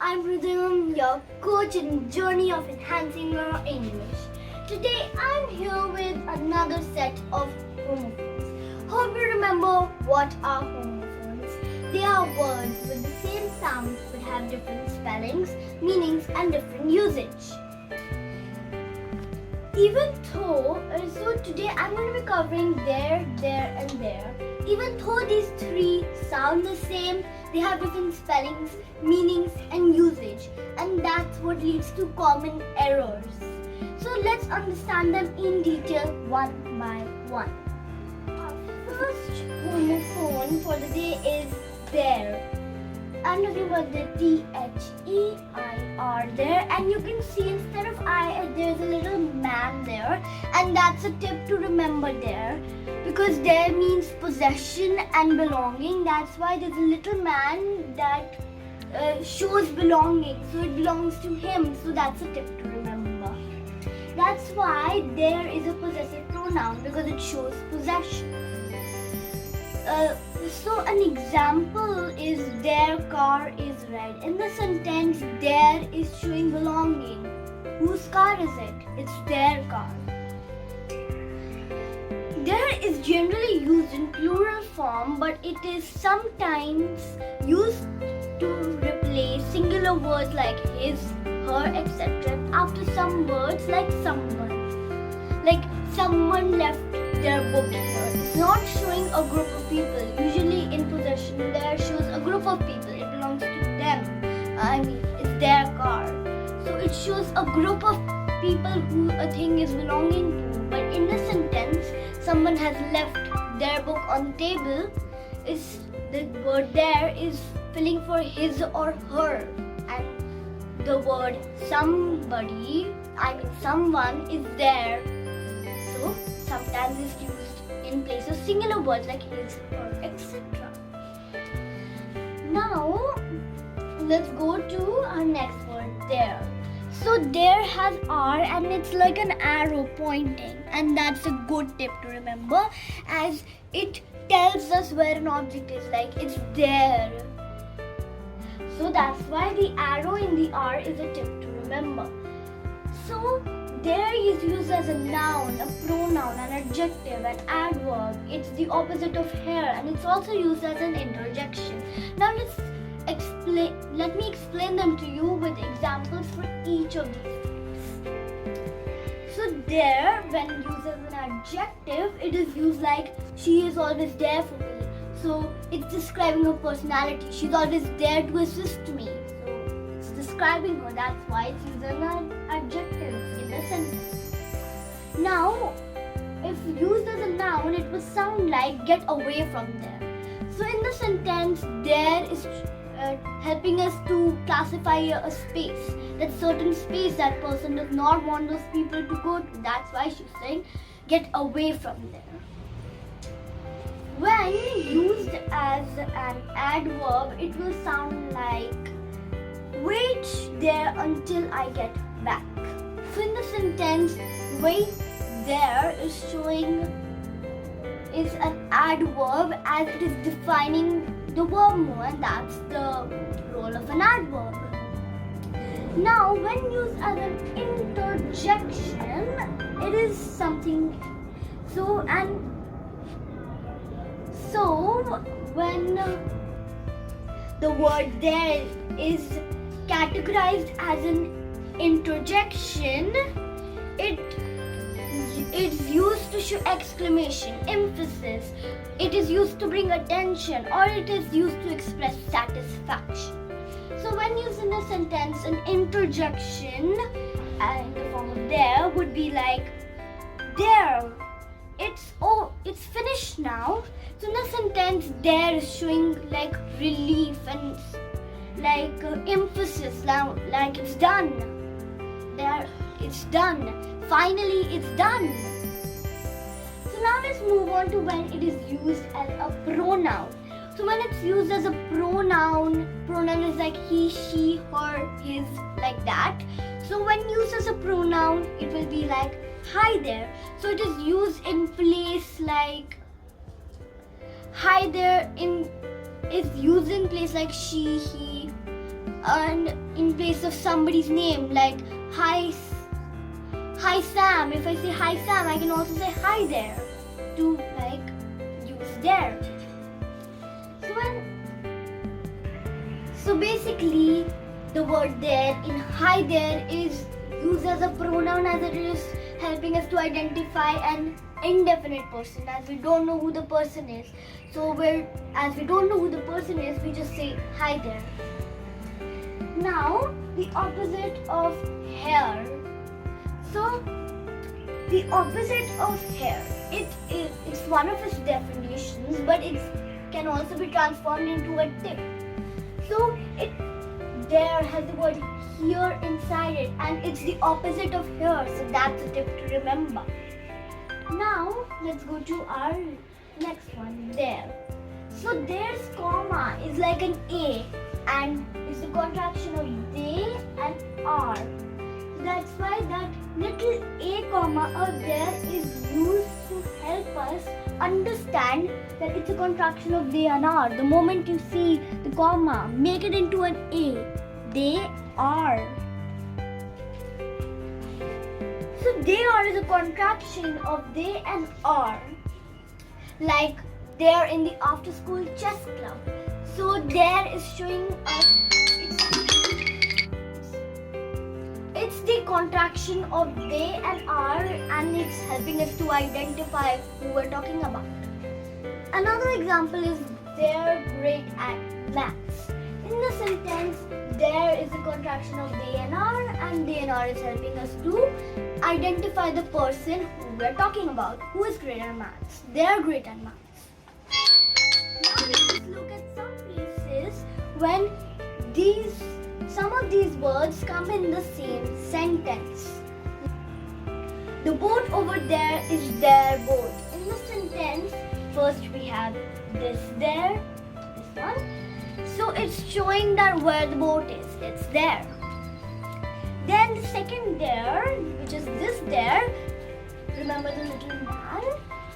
I'm Rudransh, your coach in journey of enhancing your English. Today I'm here with another set of homophones. Hope you remember what are homophones. They are words with the same sound but have different spellings, meanings and different usage. So today I'm going to be covering there, and there. Even though these three sound the same, they have different spellings, meanings and usage, and that's what leads to common errors. So let's understand them in detail one by one. Our first homophone for the day is there. I'm talking about the T-H-E-I-R there, and you can see instead of I, there's a little man there, and that's a tip to remember there, because there means possession and belonging. That's why there's a little man that shows belonging, so it belongs to him, so that's a tip to remember. That's why there is a possessive pronoun, because it shows possession. So an example is their car is red. In the sentence, there is showing belonging. Whose car is it? It's their car. There is generally used in plural form, but it is sometimes used to replace singular words like his, her, etc. after some words like someone. Like someone left their book here. It's not showing a group of people. Usually in possession there shows a group of people. It belongs to them. It's their car. So it shows a group of people who a thing is belonging to. But in the sentence, someone has left their book on the table. The word there is filling for his or her. And the word someone is there. So sometimes it's used in place of singular words like his, her, etc. Now let's go to our next word, there. So there has R and it's like an arrow pointing, and that's a good tip to remember as it tells us where an object is, like it's there. So that's why the arrow in the R is a tip to remember. So there is used as a noun, a pronoun, an adjective, an adverb. It's the opposite of here, and it's also used as an interjection. Now let me explain them to you with examples for each of these things. So there, when used as an adjective, it is used like she is always there for me. So it's describing her personality. She's always there to assist me. So it's describing her. That's why it's used as an adjective in the sentence. Now, if used as a noun, it will sound like get away from there. So in the sentence, there is helping us to classify a space. That certain space that person does not want those people to go to. That's why she's saying get away from there. When used as an adverb, it will sound like wait there until I get back. So in the sentence, wait there is an adverb as it is defining the verb more, and that's the role of an adverb. Now, when used as an interjection, it is something. So when the word there is categorized as an interjection, it is used to show exclamation, emphasis. It is used to bring attention, or it is used to express satisfaction. So when used in a sentence, an interjection in the form of there would be like there. It's finished now. So in the sentence, there is showing like relief and like emphasis, like it's done. There, it's done. Finally, it's done. So now let's move on to when it is used as a pronoun. So when it's used as a pronoun is like he, she, her, his, like that. So when used as a pronoun, it will be like hi there. So it is used in place like hi there is used in place like she, he, and in place of somebody's name, like hi Sam. If I say hi Sam, I can also say hi there to like use there. So basically the word there in hi there is used as a pronoun, as it is helping us to identify an indefinite person, as we don't know who the person is. So as we don't know who the person is, we just say hi there. Now the opposite of hair. So the opposite of hair, it's one of its definitions, but it can also be transformed into a tip. So there has the word here inside it, and it's the opposite of here, so that's a tip to remember. Now let's go to our next one, there. So there's comma is like an A, and it's the contraction of they and are. That's why that little A comma out there is used to help us understand that it's a contraction of they and are. The moment you see the comma, make it into an A. They are. So they are is a contraction of they and are. Like they're in the after school chess club. So there is showing us it's the contraction of they and are, and it's helping us to identify who we're talking about. Another example is they're great at maths. In the sentence, there is a contraction of they and are is helping us to identify the person who we're talking about, who is great at maths. They're great at maths. Now let's look at some places when some of these words come in the same sentence. The boat over there is their boat. In the sentence, first we have this there, this one. So it's showing that where the boat is, it's there. Then the second there, which is this there, remember the little man?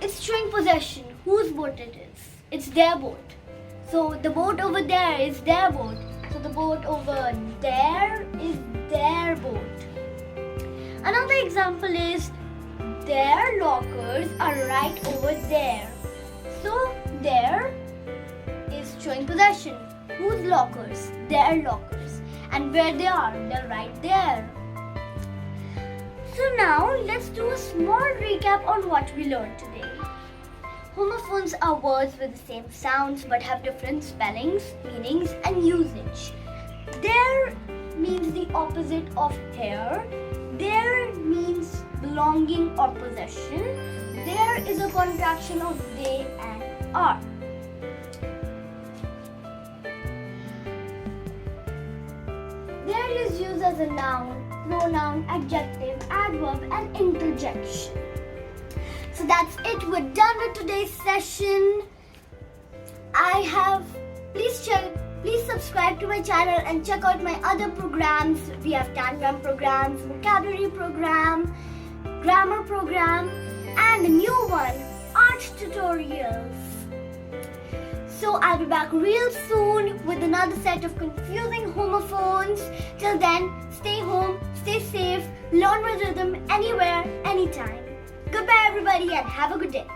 It's showing possession, whose boat it is. It's their boat. So the boat over there is their boat. So the boat over there is their boat. Another example is their lockers are right over there. So there is showing possession. Whose lockers? Their lockers. And where they are? They're right there. So now let's do a small recap on what we learned today. Homophones are words with the same sounds but have different spellings, meanings, and usage. There means the opposite of hair. There means belonging or possession. There is a contraction of they and are. There is used as a noun, pronoun, adjective, adverb, and interjection. So that's it. We're done with today's session. Please subscribe to my channel and check out my other programs. We have Tangram programs, vocabulary program, grammar program, and a new one, art tutorials. So I'll be back real soon with another set of confusing homophones. Till then, stay home, stay safe, learn with rhythm anywhere, anytime. Goodbye everybody and have a good day.